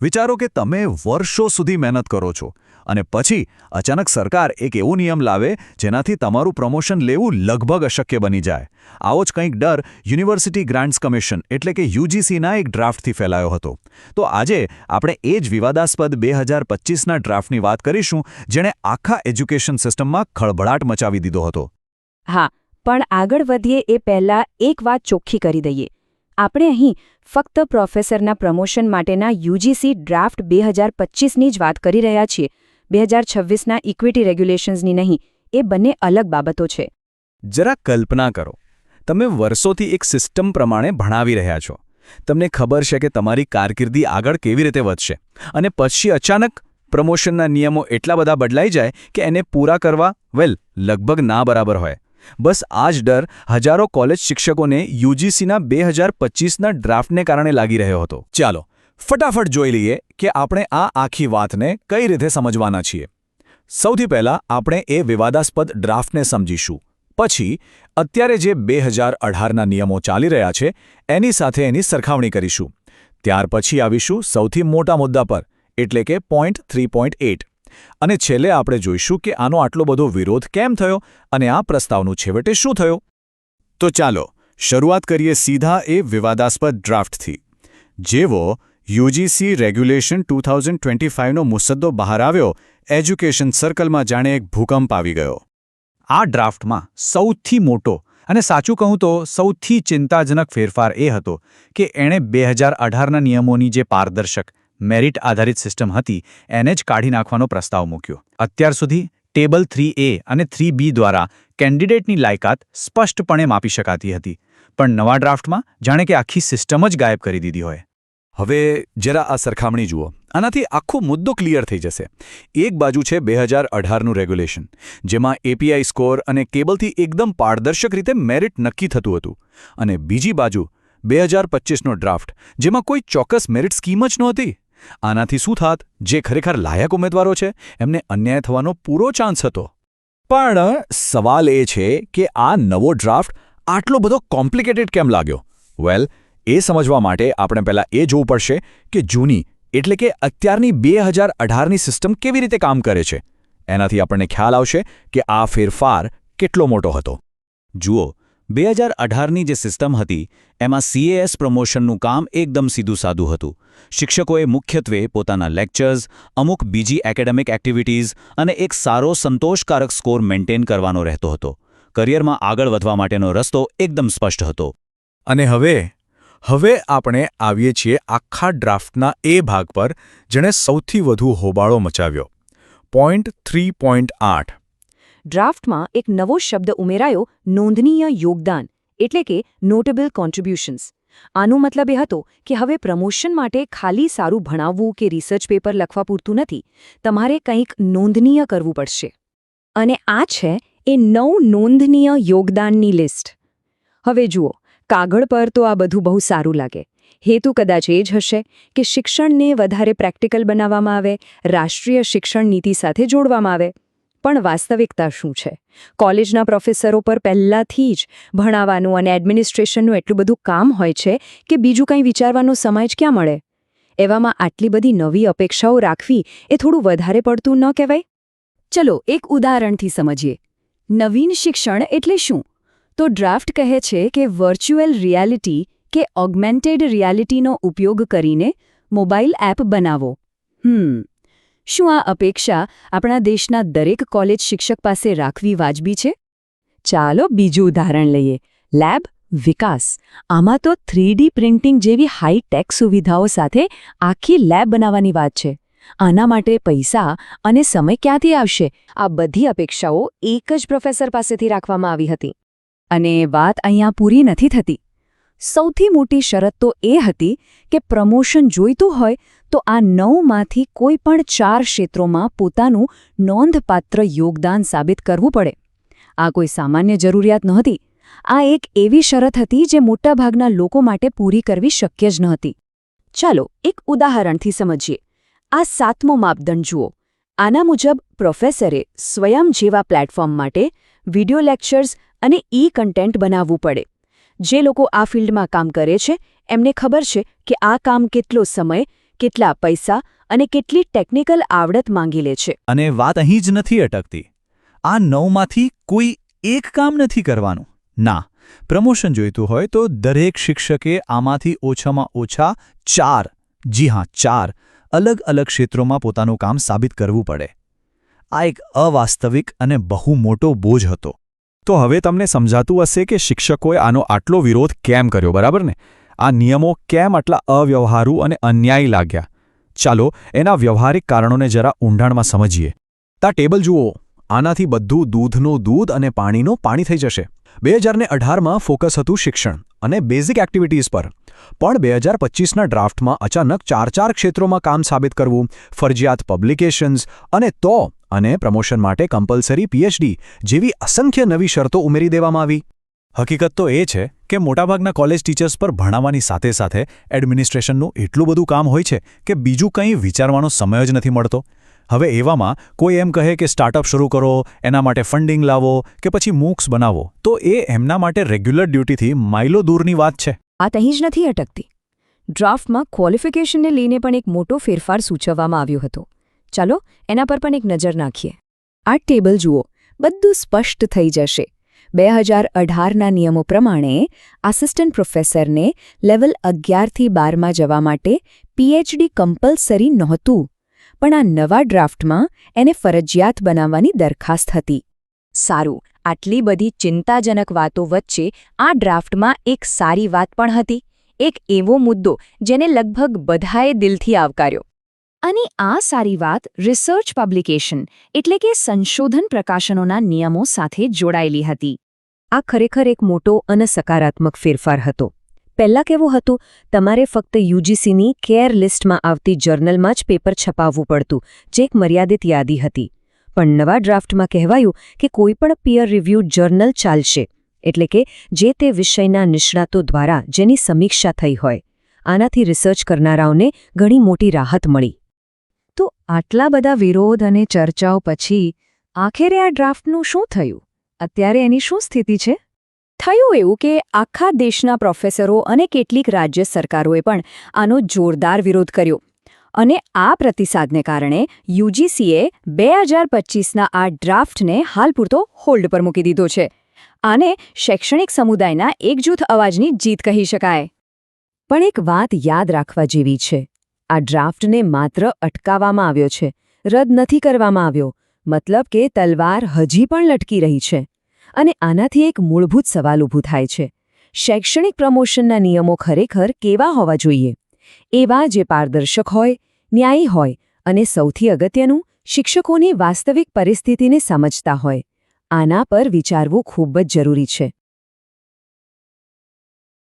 વિચારો કે તમે વર્ષો સુધી મહેનત કરો છો અને પછી અચાનક સરકાર એક એવો નિયમ લાવે જેનાથી તમારું પ્રમોશન લેવું લગભગ અશક્ય બની જાય. આવો જ કંઈક ડર યુનિવર્સિટી ગ્રાન્ટ્સ કમિશન એટલે કે યુજીસીના એક ડ્રાફ્ટથી ફેલાયો હતો. તો આજે આપણે એ જ વિવાદાસ્પદ 2025ના ડ્રાફ્ટની વાત કરીશું જેણે આખા એજ્યુકેશન સિસ્ટમમાં ખળભળાટ મચાવી દીધો હતો. હા, પણ આગળ વધીએ એ પહેલાં એક વાત ચોખ્ખી કરી દઈએ. આપણે અહીં ફક્ત પ્રોફેસરના પ્રમોશન માટેના યુજીસી ડ્રાફ્ટ 2025ની જ વાત કરી રહ્યા છીએ. 2026ના ઇક્વિટી રેગ્યુલેશન્સની નહીં. એ બંને અલગ બાબતો છે. જરા કલ્પના કરો, તમે વર્ષોથી એક સિસ્ટમ પ્રમાણે ભણાવી રહ્યા છો. તમને ખબર છે કે તમારી કારકિર્દી આગળ કેવી રીતે વધશે, અને પછી અચાનક પ્રમોશનના નિયમો એટલા બધા બદલાઈ જાય કે એને પૂરા કરવા લગભગ ના બરાબર હોય. બસ આ જ ડર હજારો કોલેજ શિક્ષકોને યુજીસીના 2025ના ડ્રાફ્ટને કારણે લાગી રહ્યો હતો. ચાલો ફટાફટ જોઈ લઈએ કે આપણે આ આખી વાતને કઈ રીતે સમજવાના છીએ. સૌથી પહેલાં આપણે એ વિવાદાસ્પદ ડ્રાફ્ટને સમજીશું. પછી અત્યારે જે 2018ના નિયમો ચાલી રહ્યા છે એની સાથે એની સરખામણી કરીશું. ત્યાર પછી આવીશું સૌથી મોટા મુદ્દા પર, એટલે કે પોઈન્ટ 3.8. અને છેલ્લે આપણે જોઈશું કે આનો આટલો બધો વિરોધ કેમ થયો અને આ પ્રસ્તાવનું છેવટે શું થયું. તો ચાલો શરૂઆત કરીએ સીધા એ વિવાદાસ્પદ ડ્રાફ્ટથી. જેવો યુજીસી રેગ્યુલેશન 2025નો મુસદ્દો બહાર આવ્યો, એજ્યુકેશન સર્કલમાં જાણે એક ભૂકંપ આવી ગયો. આ ડ્રાફ્ટમાં સૌથી મોટો અને સાચું કહું તો સૌથી ચિંતાજનક ફેરફાર એ હતો કે એણે 2018ના નિયમોની જે પારદર્શક મેરિટ આધારિત સિસ્ટમ હતી એને જ કાઢી નાખવાનો પ્રસ્તાવ મૂક્યો. અત્યાર સુધી ટેબલ 3A અને 3B દ્વારા કેન્ડિડેટની લાયકાત સ્પષ્ટપણે માપી શકાતી હતી, પણ નવા ડ્રાફ્ટમાં જાણે કે આખી સિસ્ટમ જ ગાયબ કરી દીધી હોય. હવે જરા આ સરખામણી જુઓ. આનાથી આખો મુદ્દો ક્લિયર થઈ જશે. એક બાજુ છે 2018નું રેગ્યુલેશન, જેમાં એપીઆઈ સ્કોર અને કેબલથી એકદમ પારદર્શક રીતે મેરિટ નક્કી થતું હતું, અને બીજી બાજુ 2025નો ડ્રાફ્ટ, જેમાં કોઈ ચોક્કસ મેરિટ સ્કીમ જ નહોતી. આનાથી શું થાત? જે ખરેખર લાયક ઉમેદવારો છે એમને અન્યાય થવાનો પૂરો ચાન્સ હતો. પણ સવાલ એ છે કે આ નવો ડ્રાફ્ટ આટલો બધો કોમ્પ્લિકેટેડ કેમ લાગ્યો? એ સમજવા માટે આપણે પહેલાં એ જોવું પડશે કે જૂની એટલે કે અત્યારની 2018ની સિસ્ટમ કેવી રીતે કામ કરે છે. એનાથી આપણને ખ્યાલ આવશે કે આ ફેરફાર કેટલો મોટો હતો. જુઓ, 2018ની જે સિસ્ટમ હતી એમાં CAS પ્રમોશનનું કામ એકદમ સીધું સાદું હતું. શિક્ષકોએ મુખ્યત્વે પોતાના લેક્ચર્સ, અમુક બીજી એકેડેમિક એક્ટિવિટીઝ અને એક સારો સંતોષકારક સ્કોર મેન્ટેન કરવાનો રહેતો હતો. કરિયરમાં આગળ વધવા માટેનો રસ્તો એકદમ સ્પષ્ટ હતો. અને હવે આપણે આવીએ છીએ આખા ડ્રાફ્ટના એ ભાગ પર જેણે સૌથી વધુ હોબાળો મચાવ્યો. પોઈન્ટ 3.8. ડ્રાફ્ટમાં એક નવો શબ્દ ઉમેરાયો, નોંધનીય યોગદાન, એટલે કે નોટેબલ કોન્ટ્રીબ્યુશન્સ. આનો મતલબ એ હતો કે હવે પ્રમોશન માટે ખાલી સારું ભણાવવું કે રિસર્ચ પેપર લખવા પૂરતું નથી, તમારે કંઈક નોંધનીય કરવું પડશે. અને આ છે એ 9 નોંધનીય યોગદાનની લિસ્ટ. હવે જુઓ, કાગળ પર તો આ બધું બહુ સારું લાગે. હેતુ કદાચ એ જ હશે કે શિક્ષણને વધારે પ્રેક્ટિકલ બનાવવામાં આવે, રાષ્ટ્રીય શિક્ષણ નીતિ સાથે જોડવામાં આવે. પણ વાસ્તવિકતા શું છે? કોલેજના પ્રોફેસરો પર પહેલાંથી જ ભણાવવાનું અને એડમિનિસ્ટ્રેશનનું એટલું બધું કામ હોય છે કે બીજું કંઈ વિચારવાનો સમય જ ક્યાં મળે? એવામાં આટલી બધી નવી અપેક્ષાઓ રાખવી એ થોડું વધારે પડતું ન કહેવાય? ચલો એક ઉદાહરણથી સમજીએ. નવીન શિક્ષણ એટલે શું? તો ડ્રાફ્ટ કહે છે કે વર્ચ્યુઅલ રિયાલિટી કે ઓગમેન્ટેડ રિયાલિટીનો ઉપયોગ કરીને મોબાઈલ એપ બનાવો. શું આ અપેક્ષા આપણા દેશના દરેક કોલેજ શિક્ષક પાસે રાખવી વાજબી છે? ચાલો બીજું ઉદાહરણ લઈએ. લેબ વિકાસ. આમાં તો 3D પ્રિન્ટિંગ જેવી હાઈ-ટેક સુવિધાઓ સાથે આખી લેબ બનાવવાની વાત છે. આના માટે પૈસા અને સમય ક્યાંથી આવશે? આ બધી અપેક્ષાઓ એક જ પ્રોફેસર પાસેથી રાખવામાં આવી હતી. અને વાત અહીંયા પૂરી નથી થતી. સૌથી મોટી શરત તો એ હતી કે પ્રમોશન જોઈતું હોય તો આ 9માંથી કોઈ પણ 4 ક્ષેત્રોમાં પોતાનું નોંધપાત્ર યોગદાન સાબિત કરવું પડે. આ કોઈ સામાન્ય જરૂરિયાત નહોતી. આ એક એવી શરત હતી જે મોટાભાગના લોકો માટે પૂરી કરવી શક્ય જ નહોતી. ચાલો એક ઉદાહરણથી સમજીએ. આ 7મો માપદંડ જુઓ. આના મુજબ પ્રોફેસરે સ્વયં જેવા પ્લેટફોર્મ માટે વિડિયો લેક્ચર્સ અને કન્ટેન્ટ બનાવવું પડે. જે લોકો આ ફિલ્ડમાં કામ કરે છે એમને ખબર છે કે આ કામ કેટલો સમય, કેટલા પૈસા અને કેટલી ટેકનિકલ આવડત માંગી લે છે. અને વાત અહીં જ નથી અટકતી. આ 9માંથી કોઈ એક કામ નથી કરવાનું. ના, પ્રમોશન જોઈતું હોય તો દરેક શિક્ષકે આમાંથી ઓછામાં ઓછા 4, જી હા 4 અલગ અલગ ક્ષેત્રોમાં પોતાનું કામ સાબિત કરવું પડે. આ એક અવાસ્તવિક અને બહુ મોટો બોજ હતો. તો હવે તમને સમજાતું હશે કે શિક્ષકોએ આનો આટલો વિરોધ કેમ કર્યો, બરાબર ને? આ નિયમો કેમ આટલા અવ્યવહારુ અને અન્યાયી લાગ્યા? ચાલો એના વ્યવહારિક કારણોને જરા ઊંડાણમાં સમજીએ. તા ટેબલ જુઓ. આનાથી બધું દૂધનું દૂધ અને પાણીનું પાણી થઈ જશે. 2018માં ફોકસ હતું શિક્ષણ અને બેઝિક એક્ટિવિટીઝ પર. પણ 2025ના ડ્રાફ્ટમાં અચાનક 4 ક્ષેત્રોમાં કામ સાબિત કરવું, ફરજિયાત પબ્લિકેશન્સ અને પ્રમોશન માટે કમ્પલ્સરી પીએચડી જેવી અસંખ્ય નવી શરતો ઉમેરી દેવામાં આવી. હકીકત તો એ છે કે મોટાભાગના કોલેજ ટીચર્સ પર ભણાવવાની સાથે સાથે એડમિનિસ્ટ્રેશનનું એટલું બધું કામ હોય છે કે બીજું કંઈ વિચારવાનો સમય જ નથી મળતો. હવે એવામાં કોઈ એમ કહે કે સ્ટાર્ટઅપ શરૂ કરો, એના માટે ફંડિંગ લાવો કે પછી મૂક્સ બનાવો, તો એ એમના માટે રેગ્યુલર ડ્યુટીથી માઇલો દૂરની વાત છે. આ અહીં જ નથી અટકતી. ડ્રાફ્ટમાં ક્વોલિફિકેશનને લઈને પણ એક મોટો ફેરફાર સૂચવવામાં આવ્યો હતો. ચાલો એના પર પણ એક નજર નાખીએ. આ ટેબલ જુઓ, બધું સ્પષ્ટ થઈ જશે. 2018ના નિયમો પ્રમાણે આસિસ્ટન્ટ પ્રોફેસરને લેવલ 11થી 12માં જવા માટે પીએચડી કમ્પલ્સરી નહોતું, પણ આ નવા ડ્રાફ્ટમાં એને ફરજિયાત બનાવવાની દરખાસ્ત હતી. સારું, આટલી બધી ચિંતાજનક વાતો વચ્ચે આ ડ્રાફ્ટમાં એક સારી વાત પણ હતી. એક એવો મુદ્દો જેને લગભગ બધાએ દિલથી આવકાર્યો. અને આ સારી વાત રિસર્ચ પબ્લિકેશન એટલે કે સંશોધન પ્રકાશનોના નિયમો સાથે જોડાયેલી હતી. આ ખરેખર એક મોટો અને સકારાત્મક ફેરફાર હતો. પહેલાં કેવું હતું, તમારે ફક્ત યુજીસીની કેર લિસ્ટમાં આવતી જર્નલમાં જ પેપર છપાવવું પડતું, જે એક મર્યાદિત યાદી હતી. પણ નવા ડ્રાફ્ટમાં કહેવાયું કે કોઈપણ પિયર રિવ્યૂ જર્નલ ચાલશે, એટલે કે જે તે વિષયના નિષ્ણાતો દ્વારા જેની સમીક્ષા થઈ હોય. આનાથી રિસર્ચ કરનારાઓને ઘણી મોટી રાહત મળી. તો આટલા બધા વિરોધ અને ચર્ચાઓ પછી આખરે આ ડ્રાફ્ટનું શું થયું? અત્યારે એની શું સ્થિતિ છે? થયું એવું કે આખા દેશના પ્રોફેસરો અને કેટલીક રાજ્ય સરકારોએ પણ આનો જોરદાર વિરોધ કર્યો. અને આ પ્રતિસાદને કારણે યુજીસીએ 2025ના આ ડ્રાફ્ટને હાલ પૂરતો હોલ્ડ પર મૂકી દીધો છે. આને શૈક્ષણિક સમુદાયના એકજૂથ અવાજની જીત કહી શકાય. પણ એક વાત યાદ રાખવા જેવી છે. આ ડ્રાફ્ટને માત્ર અટકાવવામાં આવ્યો છે, રદ નથી કરવામાં આવ્યો. મતલબ કે તલવાર હજી પણ લટકી રહી છે. અને આનાથી એક મૂળભૂત સવાલ ઊભો થાય છે. શૈક્ષણિક પ્રમોશનના નિયમો ખરેખર કેવા હોવા જોઈએ? એવા જે પારદર્શક હોય, ન્યાયી હોય અને સૌથી અગત્યનું, શિક્ષકોની વાસ્તવિક પરિસ્થિતિને સમજતા હોય. આના પર વિચારવું ખૂબ જ જરૂરી છે.